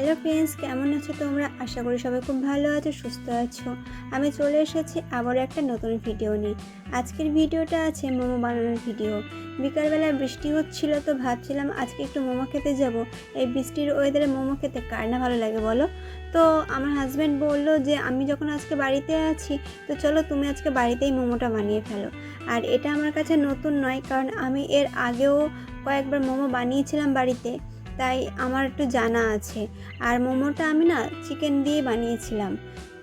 Hello friends, কেমন আছো তোমরা? আশা করি সবাই খুব ভালো আছো, সুস্থ আছো। আমি চলে এসেছি আবারও একটা নতুন ভিডিও নিয়ে। আজকের ভিডিওটা আছে মোমো বানানোর ভিডিও। বিকালবেলা বৃষ্টি হচ্ছিল, তো ভাবছিলাম আজকে একটু মোমো খেতে যাব। এই বৃষ্টির ওয়েদারে মোমো খেতে কার না ভালো লাগে বলো? তো আমার হাজব্যান্ড বললো যে আমি যখন আজকে বাড়িতে আছি, তো চলো তুমি আজকে বাড়িতেই মোমোটা বানিয়ে ফেলো। আর এটা আমার কাছে নতুন নয়, কারণ আমি এর আগেও কয়েকবার মোমো বানিয়েছিলাম বাড়িতে, তাই আমার একটু জানা আছে। আর মোমোটা আমি না চিকেন দিয়ে বানিয়েছিলাম।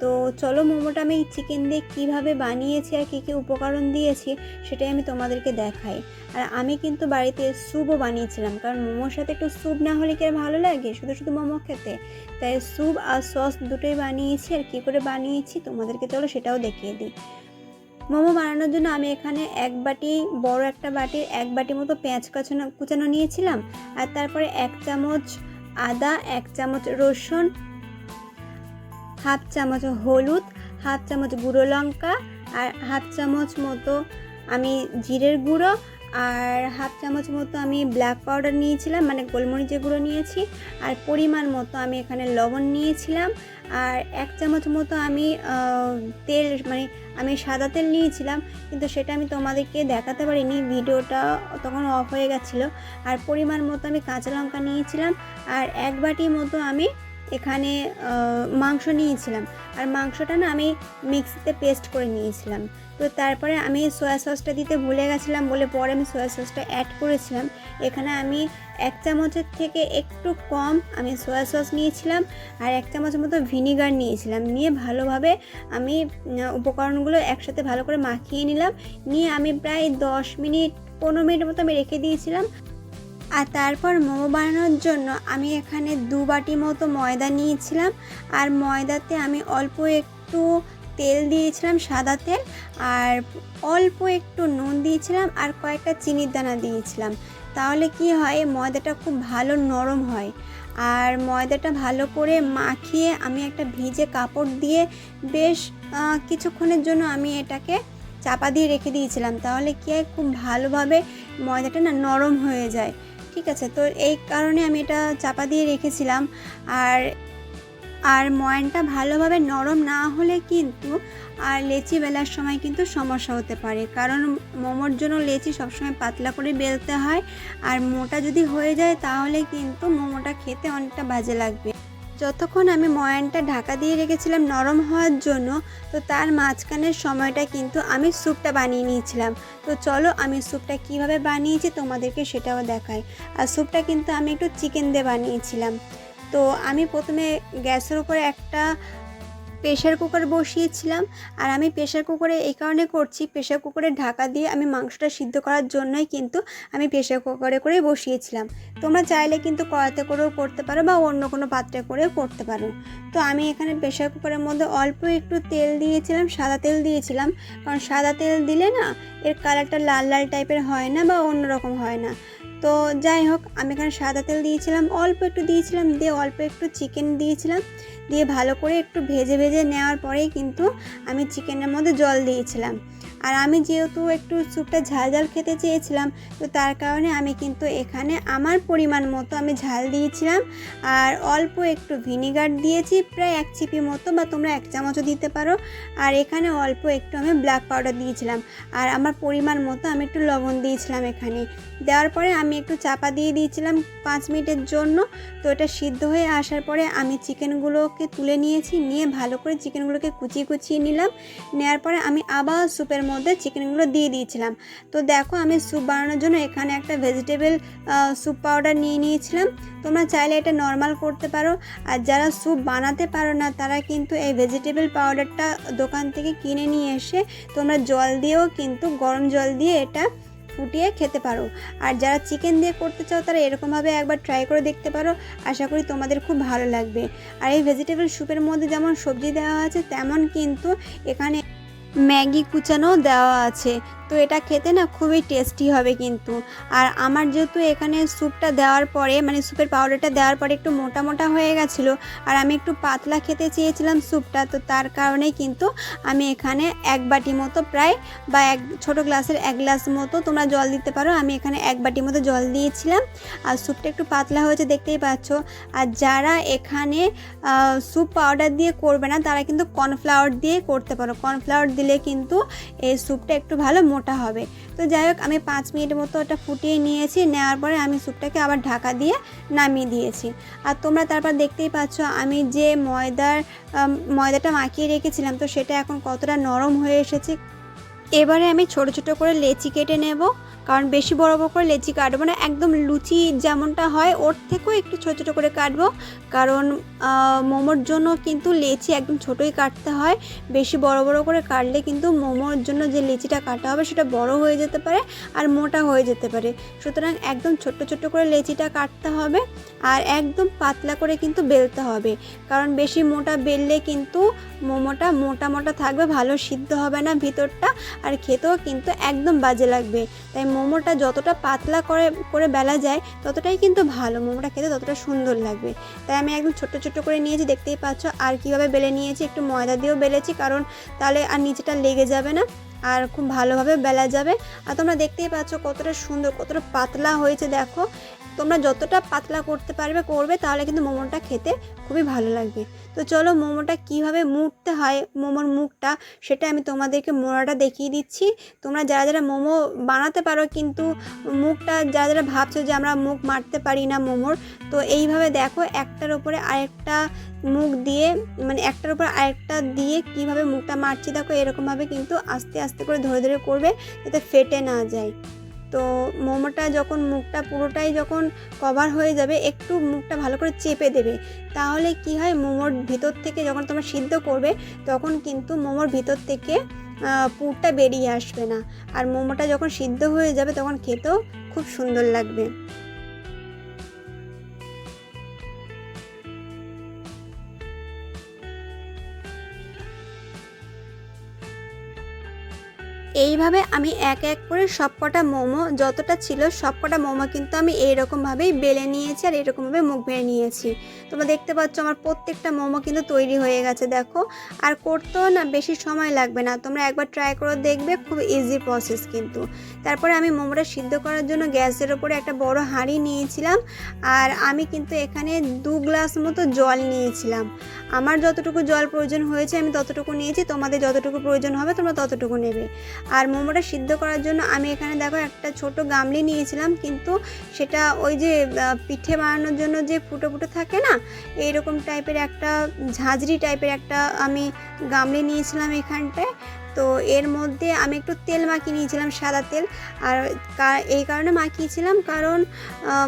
তো চলো মোমোটা আমি চিকেন দিয়ে কীভাবে বানিয়েছি আর কী কী উপকরণ দিয়েছি সেটাই আমি তোমাদেরকে দেখাই। আর আমি কিন্তু বাড়িতে স্যুপও বানিয়েছিলাম, কারণ মোমোর সাথে একটু স্যুপ না হলে কি আর ভালো লাগে শুধু শুধু মোমো খেতে। তাই স্যুপ আর সস দুটোই বানিয়েছি। আর কী করে বানিয়েছি তোমাদেরকে চলো সেটাও দেখিয়ে দিই। মোমো বানানোর জন্য আমি এখানে বড় একটা বাটির 1 বাটি মতো পেঁয়াজ কুচানো নিয়েছিলাম। আর তারপরে 1 চামচ আদা, 1 চামচ রসুন, হাফ চামচ হলুদ, হাফ চামচ গুঁড়ো লঙ্কা, আর হাফ চামচ মতো আমি জিরের গুঁড়ো, আর হাফ চামচ মতো আমি ব্ল্যাক পাউডার নিয়েছিলাম, মানে গোলমরিচের গুঁড়ো নিয়েছি। আর পরিমাণ মতো আমি এখানে লবণ নিয়েছিলাম। আর 1 চামচ মতো আমি তেল, মানে আমি সাদা তেল নিয়েছিলাম, কিন্তু সেটা আমি তোমাদেরকে দেখাতে পারিনি, ভিডিওটা তখন অফ হয়ে গেছিলো। আর পরিমাণ মতো আমি কাঁচা লঙ্কা নিয়েছিলাম। আর 1 বাটি মতো আমি এখানে মাংস নিয়েছিলাম। আর মাংসটা না আমি মিক্সিতে পেস্ট করে নিয়েছিলাম। তো তারপরে আমি সয়া সসটা দিতে ভুলে গেছিলাম বলে পরে আমি সয়া সসটা অ্যাড করেছিলাম। এখানে আমি 1 চামচের থেকে একটু কম আমি সয়া সস নিয়েছিলাম। আর 1 চামচ মতো ভিনিগার নিয়েছিলাম। নিয়ে ভালোভাবে আমি উপকরণগুলো একসাথে ভালো করে মাখিয়ে নিলাম। নিয়ে আমি প্রায় 10 মিনিট 15 মিনিট মতো আমি রেখে দিয়েছিলাম। আর তারপর মোমো বানানোর জন্য আমি এখানে 2 বাটি মতো ময়দা নিয়েছিলাম। আর ময়দাতে আমি অল্প একটু তেল দিয়েছিলাম, সাদা তেল, আর অল্প একটু নুন দিয়েছিলাম, আর কয়েকটা চিনির দানা দিয়েছিলাম। তাহলে কি হয়, ময়দাটা খুব ভালো নরম হয়। আর ময়দাটা ভালো করে মাখিয়ে আমি একটা ভিজে কাপড় দিয়ে বেশ কিছুক্ষণের জন্য আমি এটাকে চাপা দিয়ে রেখে দিয়েছিলাম। তাহলে কি হয়, খুব ভালোভাবে ময়দাটা না নরম হয়ে যায়। ঠিক আছে, তো এই কারণে আমি এটা চাপা দিয়ে রেখেছিলাম। আর ময়ানটা ভালোভাবে নরম না হলে কিন্তু আর লেচি বেলার সময় কিন্তু সমস্যা হতে পারে, কারণ মোমোর জন্য লেচি সবসময় পাতলা করে বেলতে হয়। আর মোটা যদি হয়ে যায় তাহলে কিন্তু মোমোটা খেতে অনেকটা বাজে লাগবে। যতক্ষণ আমি ময়ানটা ঢাকা দিয়ে রেখেছিলাম নরম হওয়ার জন্য, তো তার মাঝখানের সময়টা কিন্তু আমি স্যুপটা বানিয়ে নিয়েছিলাম। তো চলো আমি স্যুপটা কিভাবে বানিয়েছি তোমাদেরকে সেটাও দেখাই। আর স্যুপটা কিন্তু আমি একটু চিকেন দিয়ে বানিয়েছিলাম। তো আমি প্রথমে গ্যাসের উপরে একটা প্রেশার কুকার বসিয়েছিলাম। আর আমি প্রেশার কুকারে এই কারণে করছি, প্রেশার কুকারে ঢাকা দিয়ে আমি মাংসটা সিদ্ধ করার জন্যই কিন্তু আমি প্রেশার কুকারে করে বসিয়েছিলাম। তোমরা চাইলে কিন্তু কড়াতে করেও করতে পারো বা অন্য কোনো পাত্রে করেও করতে পারো। তো আমি এখানে প্রেশার কুকারের মধ্যে অল্প একটু তেল দিয়েছিলাম, সাদা তেল দিয়েছিলাম, কারণ সাদা তেল দিলে না এর কালারটা লাল লাল টাইপের হয় না বা অন্যরকম হয় না। তো যাই হোক, আমি এখানে সাদা তেল দিয়েছিলাম, অল্প একটু দিয়েছিলাম, দিয়ে অল্প একটু চিকেন দিয়েছিলাম। দিয়ে ভালো করে একটু ভেজে ভেজে নেওয়ার পরেই কিন্তু আমি চিকেনের মধ্যে জল দিয়েছিলাম। আর আমি যেহেতু একটু স্যুপটা ঝাল ঝাল খেতে চেয়েছিলাম, তো তার কারণে আমি কিন্তু এখানে আমার পরিমাণ মতো আমি ঝাল দিয়েছিলাম। আর অল্প একটু ভিনিগার দিয়েছি, প্রায় 1 চিপি মতো, বা তোমরা 1 চামচও দিতে পারো। আর এখানে অল্প একটু আমি ব্ল্যাক পাউডার দিয়েছিলাম। আর আমার পরিমাণ মতো আমি একটু লবণ দিয়েছিলাম এখানে। দেওয়ার পরে আমি একটু চাপা দিয়ে দিয়েছিলাম 5 মিনিটের জন্য। তো এটা সিদ্ধ হয়ে আসার পরে আমি চিকেনগুলোকে তুলে নিয়েছি, নিয়ে ভালো করে চিকেনগুলোকে কুচিয়ে নিলাম। নেওয়ার পরে আমি আবার স্যুপের মধ্যে চিকেনগুলো দিয়ে দিয়েছিলাম। তো দেখো, আমি স্যুপ বানানোর জন্য এখানে একটা ভেজিটেবল স্যুপ পাউডার নিয়ে নিয়েছিলাম। তোমরা চাইলে এটা নর্মাল করতে পারো। আর যারা স্যুপ বানাতে পারো না তারা কিন্তু এই ভেজিটেবল পাউডারটা দোকান থেকে কিনে নিয়ে এসে তোমরা জল দিয়েও কিন্তু গরম জল দিয়ে এটা ফুটিয়ে খেতে পারো। আর যারা চিকেন দিয়ে করতে চাও তারা এরকমভাবে একবার ট্রাই করে দেখতে পারো, আশা করি তোমাদের খুব ভালো লাগবে। আর এই ভেজিটেবল স্যুপের মধ্যে যেমন সবজি দেওয়া আছে তেমন কিন্তু এখানে ম্যাগি কুচানো দেওয়া আছে। তো এটা খেতে না খুবই টেস্টি হবে কিন্তু। আর আমার যেহেতু এখানে স্যুপটা দেওয়ার পরে মানে স্যুপের পাউডারটা দেওয়ার পরে একটু মোটা মোটা হয়ে গেছিলো আর আমি একটু পাতলা খেতে চেয়েছিলাম স্যুপটা, তো তার কারণেই কিন্তু আমি এখানে 1 বাটি মতো প্রায় বা এক ছোটো গ্লাসের 1 গ্লাস মতো তোমরা জল দিতে পারো, আমি এখানে 1 বাটি মতো জল দিয়েছিলাম। আর স্যুপটা একটু পাতলা হয়েছে দেখতেই পাচ্ছ। আর যারা এখানে স্যুপ পাউডার দিয়ে করবে না তারা কিন্তু কর্নফ্লাওয়ার দিয়ে করতে পারো, কর্নফ্লাওয়ার দিলে কিন্তু এই স্যুপটা একটু ভালো মোটা হবে। তো যাই হোক আমি 5 মিনিট মতো এটা ফুটিয়ে নিয়েছি, নেওয়ার পরে আমি স্যুপটাকে আবার ঢাকা দিয়ে নামিয়ে দিয়েছি। আর তোমরা তারপর দেখতেই পাচ্ছ আমি যে ময়দাটা মাখিয়ে রেখেছিলাম তো সেটা এখন কতটা নরম হয়ে এসেছে। এবারে আমি ছোট ছোট করে লেচি কেটে নেব, কারণ বেশি বড় বড় করে লেচি কাটবো না, একদম লুচি যেমনটা হয় ওর থেকেও একটু ছোট ছোট করে কাটবো, কারণ মোমোর জন্য কিন্তু লেচি একদম ছোটোই কাটতে হয়। বেশি বড় বড় করে কাটলে কিন্তু মোমোর জন্য যে লেচিটা কাটা হবে সেটা বড় হয়ে যেতে পারে আর মোটা হয়ে যেতে পারে। সুতরাং একদম ছোট্ট ছোট্ট করে লেচিটা কাটতে হবে আর একদম পাতলা করে কিন্তু বেলতে হবে, কারণ বেশি মোটা বেললে কিন্তু মোমোটা মোটা মোটা থাকবে, ভালো সিদ্ধ হবে না ভিতরটা আর খেতেও কিন্তু একদম বাজে লাগবে। তাই মোমোটা যতটা পাতলা করে বেলা যায় ততটাই কিন্তু ভালো, মোমোটা খেতে ততটা সুন্দর লাগবে। তাই আমি একদম ছোট্ট ছোট্ট করে নিয়েছি, দেখতেই পাচ্ছ। আর কীভাবে বেলে নিয়েছি, একটু ময়দা দিয়েও বেলেছি, কারণ তাহলে আর নিচেটা লেগে যাবে না আর খুব ভালোভাবে বেলা যাবে। আর তোমরা দেখতেই পাচ্ছ কতটা সুন্দর কতটা পাতলা হয়েছে। দেখো তোমরা যতটা পাতলা করতে পারবে করবে, তাহলে কিন্তু মোমোটা খেতে খুবই ভালো লাগবে। তো চলো মোমোটা কিভাবে মুড়তে হয়, মোমোর মুখটা সেটা আমি তোমাদেরকে মোড়াটা দেখিয়ে দিচ্ছি। তোমরা যারা যারা মোমো বানাতে পারো কিন্তু মুখটা যারা যারা ভাবছো যে আমরা মুখ মারতে পারি না মোমোর, তো এইভাবে দেখো একটার উপরে আরেকটা মুখ দিয়ে মানে একটার উপর আরেকটা দিয়ে কিভাবে মুখটা মারছি দেখো, এরকমভাবে কিন্তু আস্তে আস্তে করে ধরে ধরে করবে যাতে ফেটে না যায়। তো মোমোটা যখন মুখটা পুরোটাই যখন কভার হয়ে যাবে একটু মুখটা ভালো করে চেপে দেবে, তাহলে কি হয় মোমোর ভিতর থেকে যখন তোমরা সিদ্ধ করবে তখন কিন্তু মোমোর ভিতর থেকে পুরটা বেরিয়ে আসবে না, আর মোমোটা যখন সিদ্ধ হয়ে যাবে তখন খেতেও খুব সুন্দর লাগবে। এইভাবে আমি এক এক করে সবকটা মোমো যতটা ছিল সবকটা মোমো কিন্তু আমি এইরকমভাবেই বেলে নিয়েছি আর এরকমভাবে মুখ ভেঙে নিয়েছি। তোমরা দেখতে পাচ্ছ আমার প্রত্যেকটা মোমো কিন্তু তৈরি হয়ে গেছে দেখো, আর করতেও না বেশি সময় লাগবে না, তোমরা একবার ট্রাই করে দেখবে, খুব ইজি প্রসেস কিন্তু। তারপরে আমি মোমোটা সিদ্ধ করার জন্য গ্যাসের ওপরে একটা বড় হাঁড়ি নিয়েছিলাম, আর আমি কিন্তু এখানে 2 গ্লাস মতো জল নিয়েছিলাম। আমার যতটুকু জল প্রয়োজন হয়েছে আমি ততটুকু নিয়েছি, তোমাদের যতটুকু প্রয়োজন হবে তোমরা ততটুকু নেবে। আর মোমোটা সিদ্ধ করার জন্য আমি এখানে দেখো একটা ছোট গামলি নিয়েছিলাম, কিন্তু সেটা ওই যে পিঠে বানানোর জন্য যে ফুটো ফুটো থাকে না এইরকম টাইপের একটা ঝাঁঝরি টাইপের একটা আমি গামলি নিয়েছিলাম এখানটায়। তো এর মধ্যে আমি একটু তেল মাখিয়ে নিয়েছিলাম, সাদা তেল। আর এই কারণে মাখিয়েছিলাম কারণ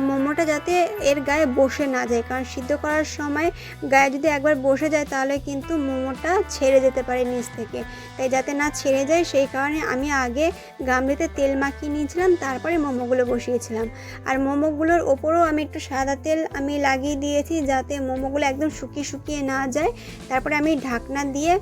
মোমোটা যাতে এর গায়ে বসে না যায়, কারণ সিদ্ধ করার সময় গায়ে যদি একবার বসে যায় তাহলে কিন্তু মোমোটা ছেড়ে যেতে পারে নিচ থেকে, তাই যাতে না ছেড়ে যায় সেই কারণে আমি আগে গামলিতে তেল মাখিয়ে নিয়েছিলাম, তারপরে মোমোগুলো বসিয়েছিলাম। আর মোমোগুলোর ওপরেও আমি একটু সাদা তেল আমি লাগিয়ে দিয়েছি যাতে মোমোগুলো একদম শুকিয়ে না যায়। তারপরে আমি ঢাকনা দিয়ে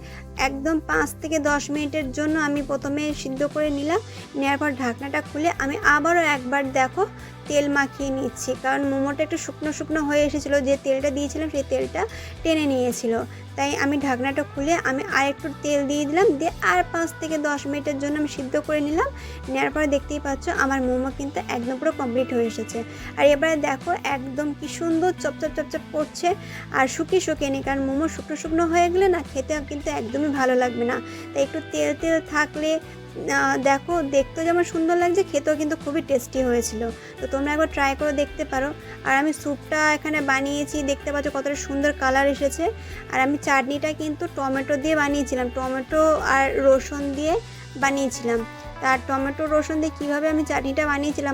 একদম 5 থেকে 10 মিনিটের জন্য আমি প্রথমে সিদ্ধ করে নিলাম, নেওয়ার পর ঢাকনাটা খুলে আমি আবারও একবার দেখো তেল মাখিয়ে নিচ্ছি, কারণ মোমোটা একটু শুকনো হয়ে এসেছিলো, যে তেলটা দিয়েছিলাম সেই তেলটা টেনে নিয়েছিল। তাই আমি ঢাকনাটা খুলে আমি আর একটু তেল দিয়ে দিলাম, দিয়ে আর 5 থেকে 10 মিনিটের জন্য আমি সিদ্ধ করে নিলাম। নেওয়ার পরে দেখতেই পাচ্ছ আমার মোমো কিন্তু একদম পুরো কমপ্লিট হয়ে এসেছে। আর এবারে দেখো একদম কি সুন্দর চপচপ করছে, আর শুকিয়ে নেই, কারণ মোমো শুকনো হয়ে গেলে না খেতে কিন্তু একদমই ভালো লাগবে না। তাই একটু তেল থাকলে দেখো দেখতেও যেমন সুন্দর লাগছে, খেতেও কিন্তু খুবই টেস্টি হয়েছিল। তো তোমরা একবার ট্রাই করে দেখতে পারো। আর আমি স্যুপটা এখানে বানিয়েছি, দেখতে পাচ্ছ কতটা সুন্দর কালার এসেছে। আর আমি চাটনিটা কিন্তু টমেটো দিয়ে বানিয়েছিলাম, টমেটো আর রসুন দিয়ে বানিয়েছিলাম। তার টমেটো রসুন দিয়ে কীভাবে আমি চাটনিটা বানিয়েছিলাম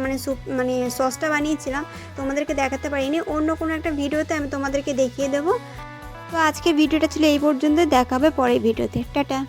মানে সসটা বানিয়েছিলাম তোমাদেরকে দেখাতে পারিনি, অন্য কোনো একটা ভিডিওতে আমি তোমাদেরকে দেখিয়ে দেবো। তো আজকের ভিডিওটা ছিল এই পর্যন্ত, দেখা হবে পরের ভিডিওতে। টাটা।